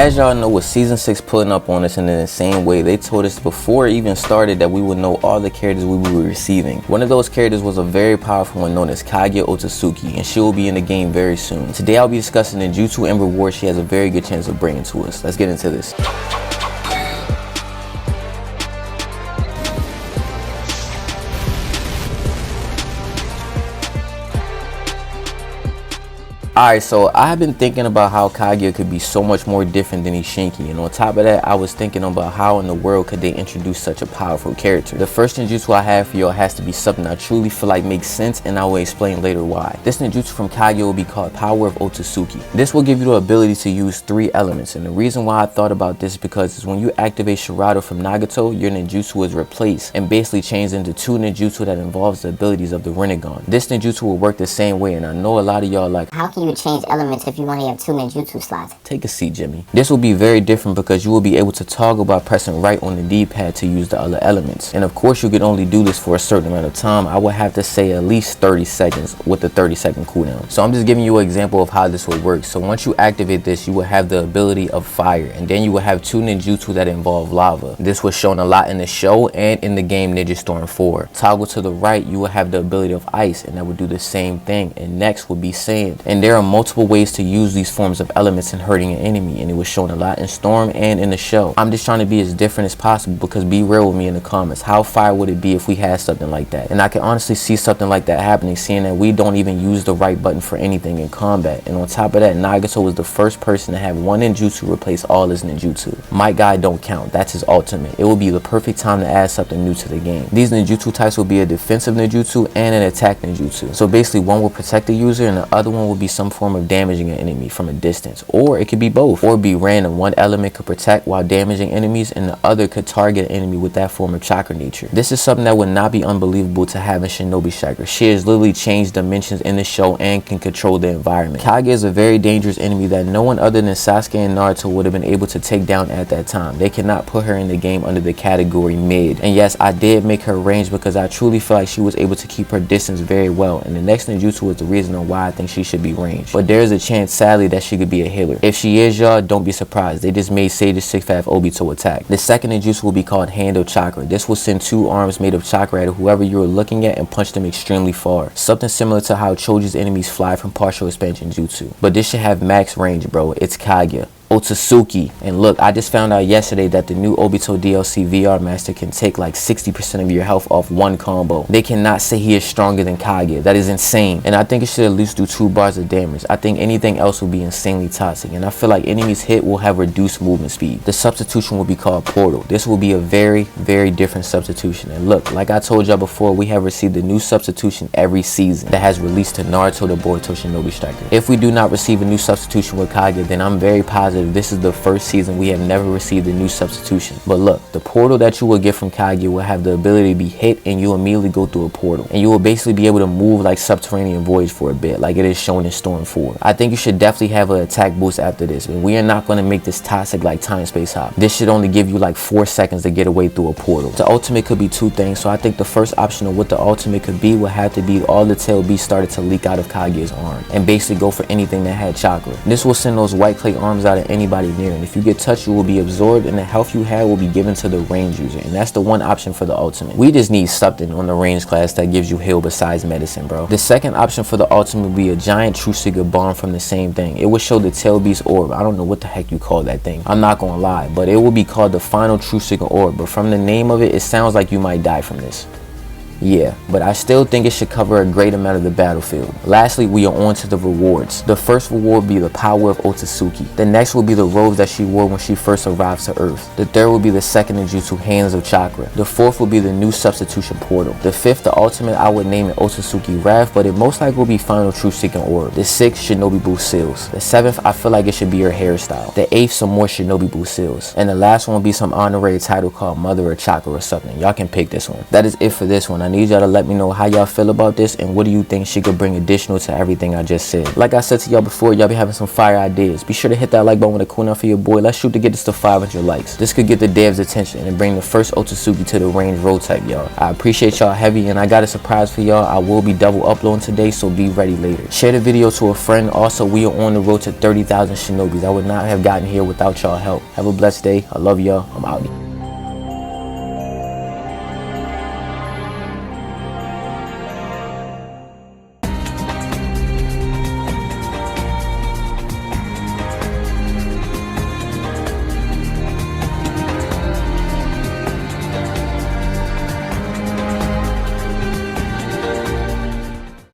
as y'all know, with season 6 pulling up on us in an insane way, they told us before it even started that we would know all the characters we would be receiving. One of those characters was a very powerful one known as Kaguya Otsutsuki, and she will be in the game very soon. Today I'll be discussing ninjutsu and rewards she has a very good chance of bringing to us. Let's get into this. Alright, so I've been thinking about how Kaguya could be so much more different than Ishinki, and on top of that, I was thinking about how in the world could they introduce such a powerful character. The first ninjutsu I have for y'all has to be something I truly feel like makes sense, and I will explain later why. This ninjutsu from Kaguya will be called Power of Otsutsuki. This will give you the ability to use 3 elements, and the reason why I thought about this is because when you activate Shirado from Nagato, your ninjutsu is replaced and basically changed into 2 ninjutsu that involves the abilities of the Rinnegan. This ninjutsu will work the same way, and I know a lot of y'all like, how can you change elements if you only have 2 ninjutsu slots? Take a seat, Jimmy. This will be very different because you will be able to toggle by pressing right on the D-pad to use the other elements. And of course you can only do this for a certain amount of time. I would have to say at least 30 seconds with a 30-second cooldown. So I'm just giving you an example of how this would work. So once you activate this, you will have the ability of fire, and then you will have 2 ninjutsu that involve lava. This was shown a lot in the show and in the game Ninja Storm 4. Toggle to the right, you will have the ability of ice, and that would do the same thing. And next would be sand. And there are multiple ways to use these forms of elements in hurting an enemy, and it was shown a lot in Storm and in the show. I'm just trying to be as different as possible, because be real with me in the comments. How fire would it be if we had something like that? And I can honestly see something like that happening, seeing that we don't even use the right button for anything in combat. And on top of that, Nagato was the first person to have one ninjutsu replace all his ninjutsu. My guy don't count, that's his ultimate. It will be the perfect time to add something new to the game. These ninjutsu types will be a defensive ninjutsu and an attack ninjutsu. So basically one will protect the user and the other one will be some form of damaging an enemy from a distance, or it could be both, or be random. One element could protect while damaging enemies, and the other could target an enemy with that form of chakra nature. This is something that would not be unbelievable to have in Shinobi Striker. She has literally changed dimensions in the show and can control the environment. Kaguya is a very dangerous enemy that no one other than Sasuke and Naruto would have been able to take down at that time. They cannot put her in the game under the category mid. And yes, I did make her range because I truly feel like she was able to keep her distance very well, and the next ninjutsu was the reason on why I think she should be ranged. But there is a chance, sadly, that she could be a healer. If she is, y'all, don't be surprised. They just made Sage's 6'5" Obito attack. The second ninjutsu will be called Hand of Chakra. This will send 2 arms made of chakra at whoever you are looking at and punch them extremely far. Something similar to how Choji's enemies fly from partial expansion jutsu. But this should have max range, bro. It's Kaguya Otsutsuki. And look, I just found out yesterday that the new Obito DLC VR Master can take like 60% of your health off one combo. They cannot say he is stronger than Kaguya. That is insane. And I think it should at least do 2 bars of damage. I think anything else will be insanely toxic, and I feel like enemies hit will have reduced movement speed. The substitution will be called Portal. This will be a very, very different substitution. And look, like I told y'all before, we have received a new substitution every season that has released to Naruto the Boruto Shinobi Striker. If we do not receive a new substitution with Kaguya, then I'm very positive this is the first season we have never received a new substitution. But look, the portal that you will get from Kaguya will have the ability to be hit and you immediately go through a portal, and you will basically be able to move like Subterranean Voyage for a bit, like it is shown in Storm 4. I think you should definitely have an attack boost after this, but we are not going to make this toxic like Time Space Hop. This should only give you like 4 seconds to get away through a portal. The ultimate could be 2 things, so I think the first option of what the ultimate could be would have to be all the tail beasts started to leak out of Kaguya's arm, and basically go for anything that had chakra. This will send those white clay arms out of anybody near, and if you get touched, you will be absorbed, and the health you have will be given to the range user, and that's the one option for the ultimate. We just need something on the range class that gives you heal besides medicine, bro. The second option for the ultimate would be a giant True Seeker bomb from the same thing. It would show the tail beast orb. I don't know what the heck you call that thing, I'm not gonna lie, but it will be called the final True Seeker orb. But from the name of it, it sounds like you might die from this. Yeah, but I still think it should cover a great amount of the battlefield. Lastly, we are on to the rewards. The first reward will be the Power of Otsutsuki. The next will be the robes that she wore when she first arrived to Earth. The third will be the second ninjutsu, Hands of Chakra. The fourth will be the new substitution portal. The fifth, the ultimate, I would name it Otsutsuki Wrath, but it most likely will be Final True Seeking Orb. The sixth, Shinobi Boost Seals. The seventh, I feel like it should be her hairstyle. The eighth, some more Shinobi Boost Seals. And the last one will be some honorary title called Mother of Chakra or something. Y'all can pick this one. That is it for this one. I I need y'all to let me know how y'all feel about this and what do you think she could bring additional to everything I just said. Like I said to y'all before, y'all be having some fire ideas. Be sure to hit that like button with a cool down for your boy. Let's shoot to get this to 500 likes. This could get the devs' attention and bring the first Otsutsuki to the range road type, y'all. I appreciate y'all heavy, and I got a surprise for y'all. I will be double uploading today, so be ready later. Share the video to a friend. Also, we are on the road to 30,000 Shinobis. I would not have gotten here without y'all help. Have a blessed day. I love y'all. I'm out.